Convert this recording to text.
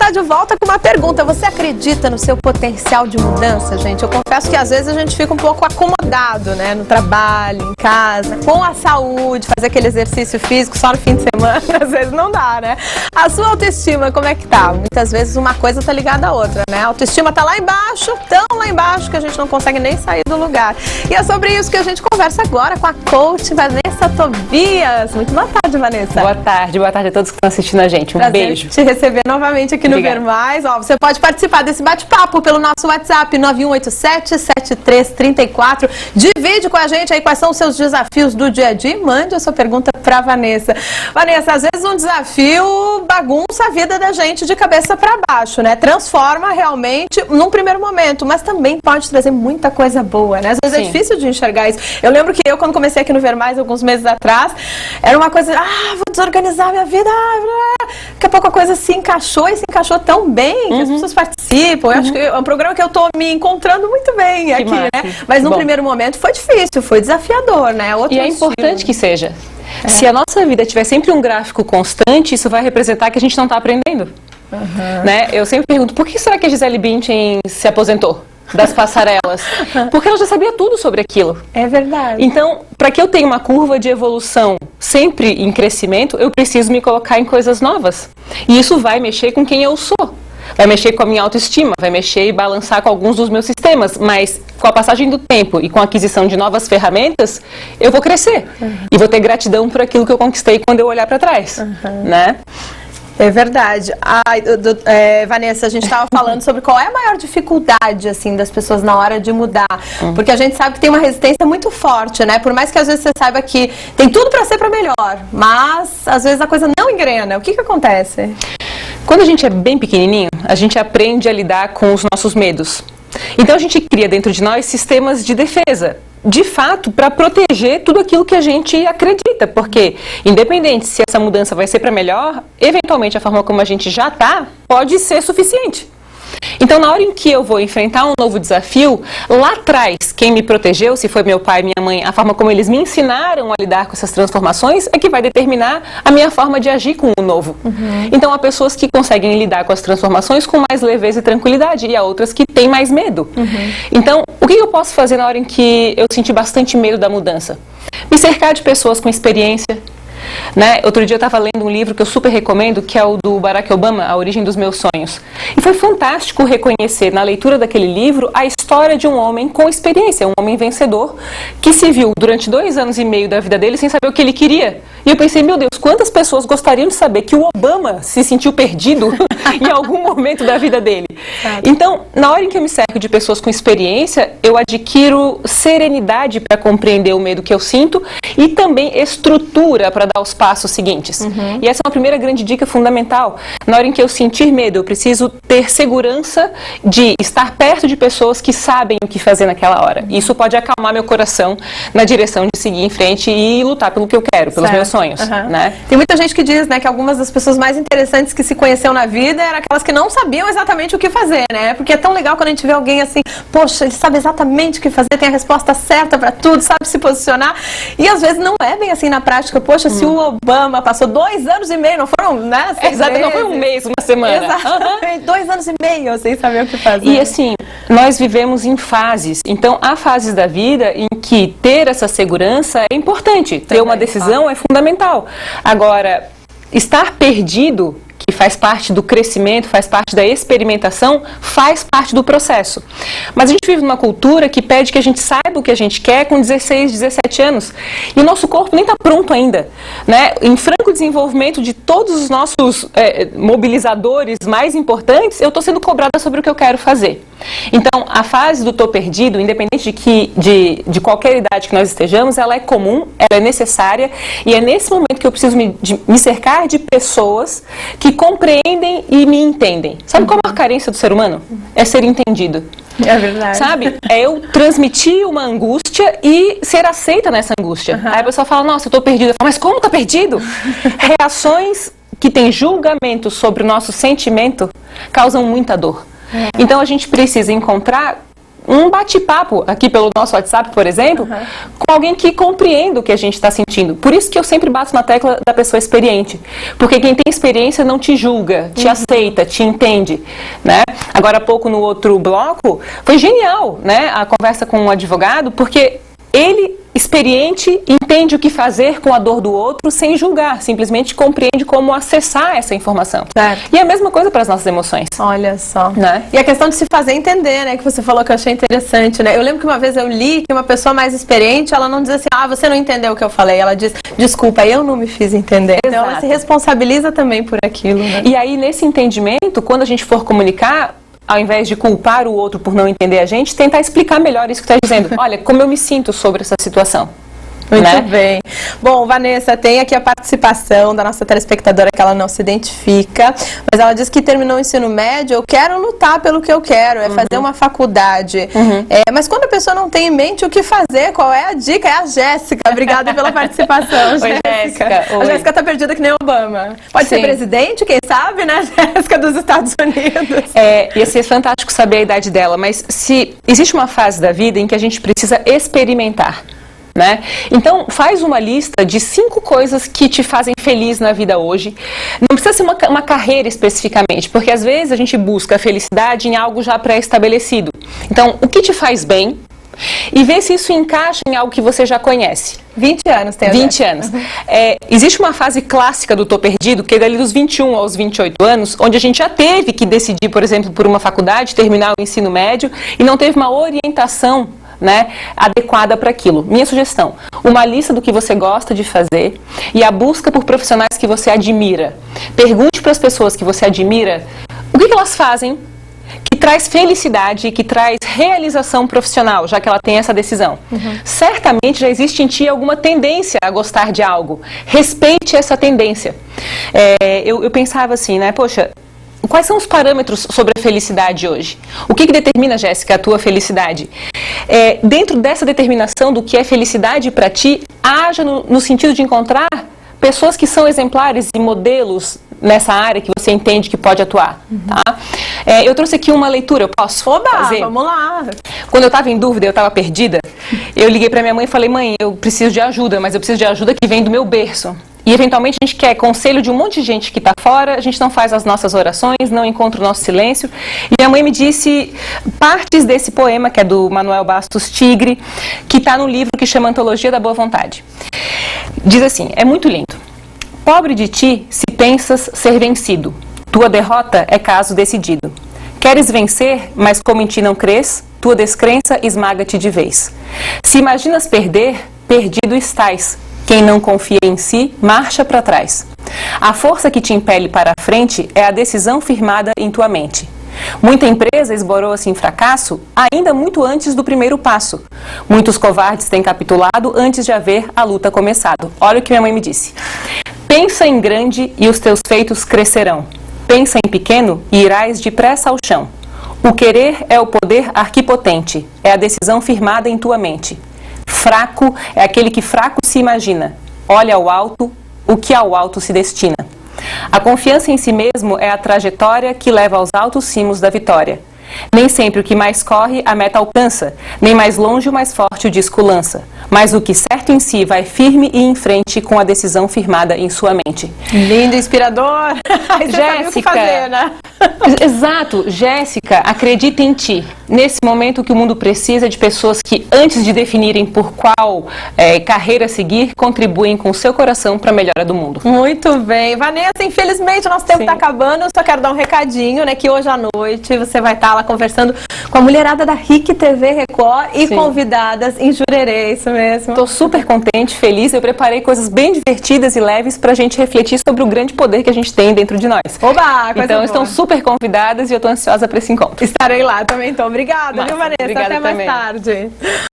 está de volta com uma pergunta. Você acredita no seu potencial de mudança, gente? Eu confesso que às vezes a gente fica um pouco acomodado, né? No trabalho, em casa, com a saúde, fazer aquele exercício físico só no fim de semana, às vezes não dá, né? A sua autoestima, como é que tá? Muitas vezes uma coisa tá ligada à outra, né? A autoestima tá lá embaixo, tão lá embaixo que a gente não consegue nem sair do lugar. E é sobre isso que a gente conversa agora com a coach Vanessa Tobias. Muito boa tarde, Vanessa. Boa tarde a todos que estão assistindo a gente. Um Prazer beijo. te receber novamente aqui no Ver Mais. Ó, você pode participar desse bate-papo pelo nosso WhatsApp 9187-7334. Divide com a gente aí quais são os seus desafios do dia a dia e mande a sua pergunta para Vanessa. Vanessa, às vezes um desafio bagunça a vida da gente de cabeça para baixo, né? Transforma realmente num primeiro momento, mas também pode trazer muita coisa boa, né? Às vezes é difícil de enxergar isso. Eu lembro que eu, quando comecei aqui no Ver Mais, alguns meses atrás, era uma coisa, vou desorganizar minha vida, daqui a pouco a coisa se encaixou e se encaixou tão bem que as pessoas participam. Eu acho que é um programa que eu tô me encontrando muito bem aqui, né? Mas no primeiro momento foi difícil, foi desafiador, né? E é importante que seja. Se a nossa vida tiver sempre um gráfico constante, isso vai representar que a gente não está aprendendo. Né? Eu sempre pergunto, por que será que a Gisele Bündchen se aposentou das passarelas? Porque ela já sabia tudo sobre aquilo. É verdade. Então, para que eu tenha uma curva de evolução sempre em crescimento, eu preciso me colocar em coisas novas. E isso vai mexer com quem eu sou. Vai mexer com a minha autoestima, vai mexer e balançar com alguns dos meus sistemas, mas com a passagem do tempo e com a aquisição de novas ferramentas, eu vou crescer. E vou ter gratidão por aquilo que eu conquistei quando eu olhar para trás, né? É verdade. Vanessa, a gente estava falando sobre qual é a maior dificuldade, assim, das pessoas na hora de mudar. Porque a gente sabe que tem uma resistência muito forte, né? Por mais que às vezes você saiba que tem tudo para ser para melhor, mas às vezes a coisa não engrena. O que acontece? Quando a gente é bem pequenininho, a gente aprende a lidar com os nossos medos. Então a gente cria dentro de nós sistemas de defesa, de fato, para proteger tudo aquilo que a gente acredita, porque independente se essa mudança vai ser para melhor, eventualmente a forma como a gente já está pode ser suficiente. Então, na hora em que eu vou enfrentar um novo desafio, lá atrás, quem me protegeu, se foi meu pai e minha mãe, a forma como eles me ensinaram a lidar com essas transformações é que vai determinar a minha forma de agir com o novo. Então, há pessoas que conseguem lidar com as transformações com mais leveza e tranquilidade e há outras que têm mais medo. Então, o que eu posso fazer na hora em que eu senti bastante medo da mudança? Me cercar de pessoas com experiência. Né? Outro dia eu estava lendo um livro que eu super recomendo, que é o do Barack Obama, A Origem dos Meus Sonhos. E foi fantástico reconhecer na leitura daquele livro a história de um homem com experiência, um homem vencedor, que se viu durante 2 anos e meio da vida dele sem saber o que ele queria. E eu pensei, meu Deus, quantas pessoas gostariam de saber que o Obama se sentiu perdido em algum momento da vida dele? Então, na hora em que eu me cerco de pessoas com experiência, eu adquiro serenidade para compreender o medo que eu sinto e também estrutura para dar os passos seguintes. E essa é uma primeira grande dica fundamental. Na hora em que eu sentir medo, eu preciso ter segurança de estar perto de pessoas que sabem o que fazer naquela hora. Isso pode acalmar meu coração na direção de seguir em frente e lutar pelo que eu quero, pelos meus sonhos. Né? Tem muita gente que diz, né, que algumas das pessoas mais interessantes que se conheceu na vida eram aquelas que não sabiam exatamente o que fazer, né? Porque é tão legal quando a gente vê alguém assim, poxa, ele sabe exatamente o que fazer, tem a resposta certa para tudo, sabe se posicionar. E às vezes não é bem assim na prática. Poxa, se o Obama passou 2 anos e meio, não foram, né? Exato, não foi um mês, uma semana. Exatamente, 2 anos e meio sem saber o que fazer. E assim, nós vivemos em fases. Então, há fases da vida em que ter essa segurança é importante. Ter uma decisão é fundamental. Agora, estar perdido, que faz parte do crescimento, faz parte da experimentação, faz parte do processo. Mas a gente vive numa cultura que pede que a gente saiba o que a gente quer com 16, 17 anos. E o nosso corpo nem está pronto ainda. Né? Em franco desenvolvimento de todos os nossos mobilizadores mais importantes, eu estou sendo cobrada sobre o que eu quero fazer. Então, a fase do tô perdido, independente de qualquer idade que nós estejamos, ela é comum, ela é necessária, e é nesse momento que eu preciso me cercar de pessoas que compreendem e me entendem. Sabe qual é a carência do ser humano? É ser entendido. É verdade. Sabe? É eu transmitir uma angústia e ser aceita nessa angústia. Aí a pessoa fala, nossa, eu tô perdido. Eu falo, mas como tá perdido? Reações que têm julgamento sobre o nosso sentimento causam muita dor. Então a gente precisa encontrar um bate-papo aqui pelo nosso WhatsApp, por exemplo, com alguém que compreenda o que a gente está sentindo. Por isso que eu sempre bato na tecla da pessoa experiente. Porque quem tem experiência não te julga, te aceita, te entende, né? Agora há pouco no outro bloco, foi genial, né? A conversa com um advogado, porque ele, experiente, entende o que fazer com a dor do outro sem julgar, simplesmente compreende como acessar essa informação. Certo. E é a mesma coisa para as nossas emoções. Olha só. Né? E a questão de se fazer entender, né, que você falou que eu achei interessante, né? Eu lembro que uma vez eu li que uma pessoa mais experiente, ela não diz assim, você não entendeu o que eu falei. Ela diz, desculpa, eu não me fiz entender. Então ela se responsabiliza também por aquilo, né? E aí, nesse entendimento, quando a gente for comunicar, ao invés de culpar o outro por não entender a gente, tentar explicar melhor isso que está dizendo. Olha, como eu me sinto sobre essa situação. Muito bem. Bom, Vanessa, tem aqui a participação da nossa telespectadora que ela não se identifica, mas ela diz que terminou o ensino médio, eu quero lutar pelo que eu quero, é fazer uma faculdade. Mas quando a pessoa não tem em mente o que fazer, qual é a dica? É a Jéssica. Obrigada pela participação, Oi, Jéssica. A Jéssica tá perdida que nem Obama. Pode ser presidente, quem sabe, né, Jéssica, dos Estados Unidos. Ia ser fantástico saber a idade dela, mas se existe uma fase da vida em que a gente precisa experimentar. Né? Então, faz uma lista de 5 coisas que te fazem feliz na vida hoje. Não precisa ser uma carreira especificamente, porque às vezes a gente busca a felicidade em algo já pré-estabelecido. Então, o que te faz bem e ver se isso encaixa em algo que você já conhece. 20 anos tem a 20 anos. Existe uma fase clássica do Tô Perdido, que é dali dos 21 aos 28 anos, onde a gente já teve que decidir, por exemplo, por uma faculdade, terminar o ensino médio e não teve uma orientação, né, adequada para aquilo. Minha sugestão, uma lista do que você gosta de fazer e a busca por profissionais que você admira. Pergunte para as pessoas que você admira o que elas fazem que traz felicidade, que traz realização profissional, já que ela tem essa decisão. Certamente já existe em ti alguma tendência a gostar de algo. Respeite essa tendência. Eu pensava assim, né, poxa, quais são os parâmetros sobre a felicidade hoje? O que determina, Jéssica, a tua felicidade? Dentro dessa determinação do que é felicidade para ti, haja no sentido de encontrar pessoas que são exemplares e modelos nessa área que você entende que pode atuar. Tá? Eu trouxe aqui uma leitura, eu posso fazer? Vamos lá! Quando eu estava em dúvida, eu estava perdida, eu liguei para minha mãe e falei, mãe, eu preciso de ajuda, mas eu preciso de ajuda que vem do meu berço. E eventualmente a gente quer conselho de um monte de gente que está fora, a gente não faz as nossas orações, não encontra o nosso silêncio. E minha mãe me disse partes desse poema, que é do Manuel Bastos Tigre, que está no livro que chama Antologia da Boa Vontade. Diz assim, é muito lindo. Pobre de ti se pensas ser vencido, tua derrota é caso decidido. Queres vencer, mas como em ti não crês, tua descrença esmaga-te de vez. Se imaginas perder, perdido estás. Quem não confia em si, marcha para trás. A força que te impele para a frente é a decisão firmada em tua mente. Muita empresa esborou-se em fracasso ainda muito antes do primeiro passo. Muitos covardes têm capitulado antes de haver a luta começado. Olha o que minha mãe me disse. Pensa em grande e os teus feitos crescerão. Pensa em pequeno e irás depressa ao chão. O querer é o poder arquipotente, é a decisão firmada em tua mente. Fraco é aquele que fraco se imagina. Olha ao alto, o que ao alto se destina. A confiança em si mesmo é a trajetória que leva aos altos cimos da vitória. Nem sempre o que mais corre a meta alcança, nem mais longe o mais forte o disco lança. Mas o que certo em si vai firme e em frente com a decisão firmada em sua mente. Lindo, inspirador! Aí você sabe o que fazer, né? Exato, Jéssica, acredita em ti. Nesse momento que o mundo precisa de pessoas que, antes de definirem por qual carreira seguir, contribuem com o seu coração para a melhora do mundo. Muito bem. Vanessa, infelizmente o nosso tempo está acabando. Eu só quero dar um recadinho, né? Que hoje à noite você vai estar lá conversando com a mulherada da RIC TV Record e convidadas em Jurerê, isso mesmo. Estou super contente, feliz. Eu preparei coisas bem divertidas e leves para a gente refletir sobre o grande poder que a gente tem dentro de nós. Oba, então, estão super convidadas e eu estou ansiosa para esse encontro. Estarei lá também, então. Obrigada, viu, Vanessa? Obrigada Até mais também. tarde.